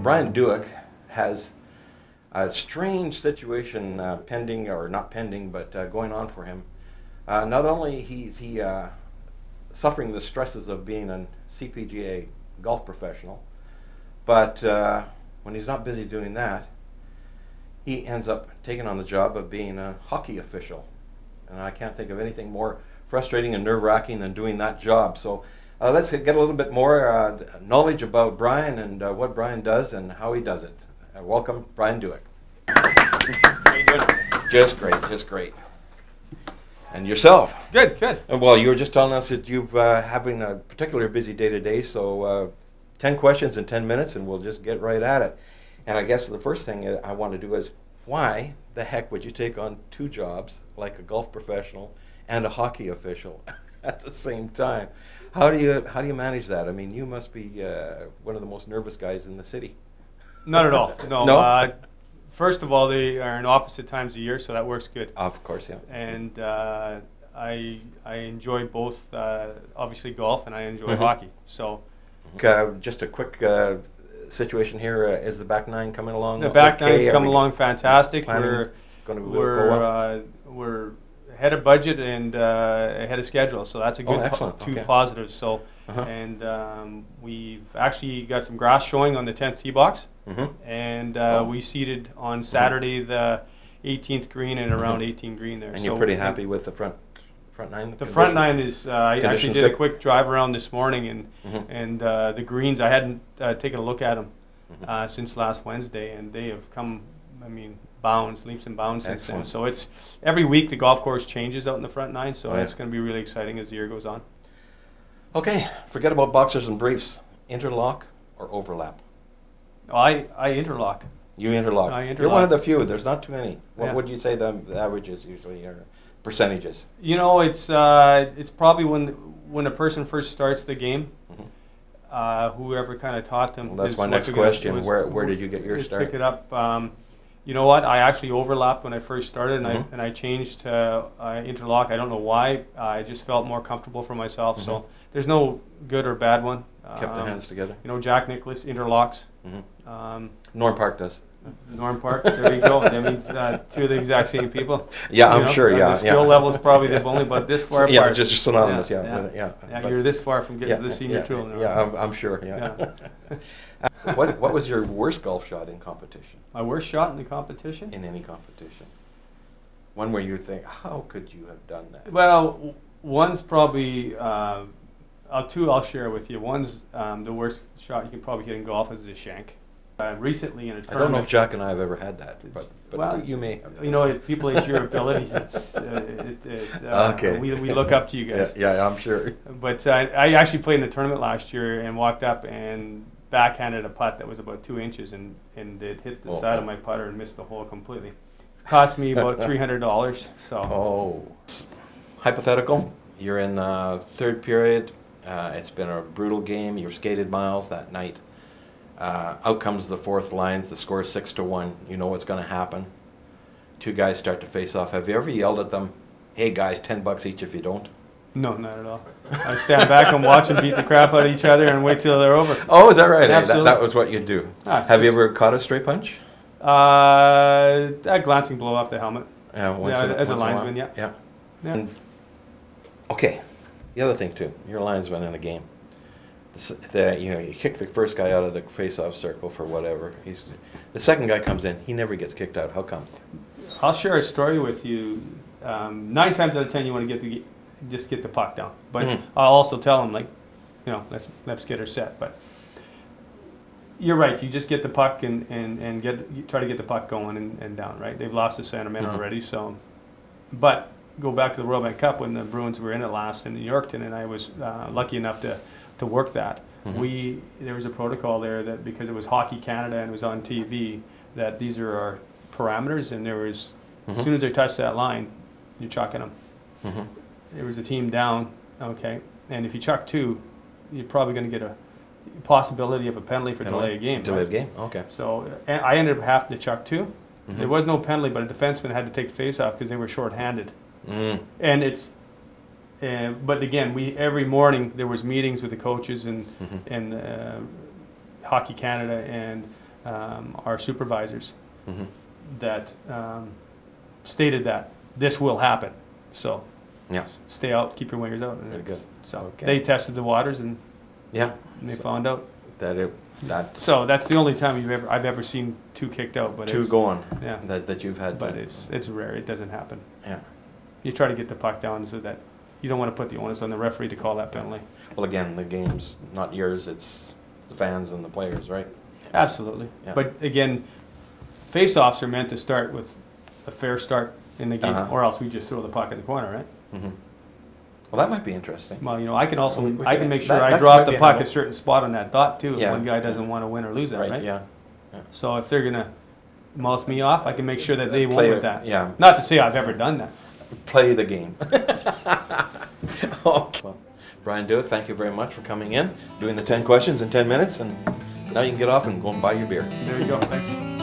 Brian Dueck has a strange situation pending, or not pending, but going on for him. Not only is he suffering the stresses of being a CPGA golf professional, but when he's not busy doing that, he ends up taking on the job of being a hockey official. And I can't think of anything more frustrating and nerve-wracking than doing that job. So let's get a little bit more knowledge about Brian and what Brian does and how he does it. Welcome, Brian Dueck. How you doing? Just great, just great. And yourself? Good, good. Well, you were just telling us that you've having a particularly busy day today, so 10 questions in 10 minutes and we'll just get right at it. And I guess the first thing I want to do is, why the heck would you take on two jobs, like a golf professional and a hockey official at the same time? How do you manage that? I mean, you must be one of the most nervous guys in the city. Not at all. No. No? First of all, they are in opposite times of year, so that works good. Of course, yeah. And I enjoy both, obviously golf, and I enjoy hockey. So just a quick situation here. Is the back nine coming along? The back okay? nine's coming along fantastic. We're ahead of budget and ahead of schedule, so that's a good two positives. So, and we've actually got some grass showing on the 10th tee box, and we seeded on Saturday the 18th green and around 18 green there. And you're pretty happy with the front nine? The front nine is, I actually did a quick drive around this morning, and the greens, I hadn't taken a look at them since last Wednesday, and they have come, I mean, leaps and bounds since then. So it's every week the golf course changes out in the front nine, so it's going to be really exciting as the year goes on. Okay, forget about boxers and briefs. Interlock or overlap? Oh, I interlock. You interlock. I interlock. You're one of the few. There's not too many. What would you say the average is usually, or percentages? You know, it's probably when a person first starts the game, whoever kind of taught them. Well, that's my next question. Where did you get your start? Pick it up. You know what? I actually overlapped when I first started, and I changed to interlock. I don't know why. I just felt more comfortable for myself. So there's no good or bad one. Kept the hands together. You know, Jack Nicklaus interlocks. Norm Park does. Norm Park, there you go. I mean, two of the exact same people. Yeah, I'm sure. Yeah, the skill level is probably they've only about this far apart. Yeah, just synonymous. Yeah. You're this far from getting to the senior tool now. Yeah, I'm sure. Yeah. What was your worst golf shot in competition? My worst shot in the competition? In any competition. One where you think, how could you have done that? Well, one's probably, two I'll share with you. One's the worst shot you can probably hit in golf is a shank. Recently in a tournament. I don't know if Jack and I have ever had that, but well, you may. You know, people age your abilities. Okay. We look up to you guys. Yeah, I'm sure. But I actually played in the tournament last year and walked up and backhanded a putt that was about 2 inches, and it hit the side of my putter and missed the hole completely. Cost me about $300. So. Oh. Hypothetical. You're in the third period. It's been a brutal game. You've skated miles that night. Out comes the fourth lines. The score is 6-1. You know what's going to happen. Two guys start to face off. Have you ever yelled at them, "Hey guys, $10 each if you don't"? No, not at all. I stand back and watch them beat the crap out of each other and wait till they're over. Oh, is that right? Absolutely. That was what you'd do. Have you ever caught a straight punch? A glancing blow off the helmet. As a linesman, yeah. And, okay, the other thing too, you're a linesman in a game. You kick the first guy out of the face-off circle for whatever. The second guy comes in. He never gets kicked out. How come? I'll share a story with you. 9 times out of 10, you want to just get the puck down. But I'll also tell them, like, you know, let's get her set. But you're right. You just get the puck and try to get the puck going and down. Right? They've lost the centerman already. So, but go back to the World Bank Cup when the Bruins were in it last in Yorkton, and I was lucky enough to work that. There was a protocol there that because it was Hockey Canada and it was on TV, that these are our parameters, and there was as soon as they touched that line, you're chucking them. There was a team down, okay, and if you chuck 2, you're probably going to get a possibility of a penalty for delay of game. Delay of game, okay. So I ended up having to chuck 2. There was no penalty, but a defenseman had to take the face off because they were short-handed. And it's but again, every morning there was meetings with the coaches and Hockey Canada and our supervisors Mm-hmm. that stated that this will happen. So Yeah. stay out, keep your wingers out. And Very good. So Okay. they tested the waters and Yeah. they So found out. that's So that's the only time I've ever seen two kicked out. But two it's, going yeah, that you've had. but To, it's rare. It doesn't happen. yeah. You try to get the puck down so that you don't want to put the onus on the referee to call that penalty. Well, again, the game's not yours; it's the fans and the players, right? Absolutely. Yeah. But again, face-offs are meant to start with a fair start in the game, Uh-huh. or else we just throw the puck in the corner, right? Mm-hmm. Well, that might be interesting. Well, you know, I can also We I can- can make sure that I drop might the be puck how- a certain spot on that dot too. Yeah. If one guy doesn't want to win or lose that, right? Yeah. So if they're gonna mouth me off, I can make sure that they won't Play with it, that. yeah. Not to say I've ever done that. Play the game. Okay. Well, Brian Dueck, thank you very much for coming in, doing the 10 questions in 10 minutes, and now you can get off and go and buy your beer. There you go. Thanks.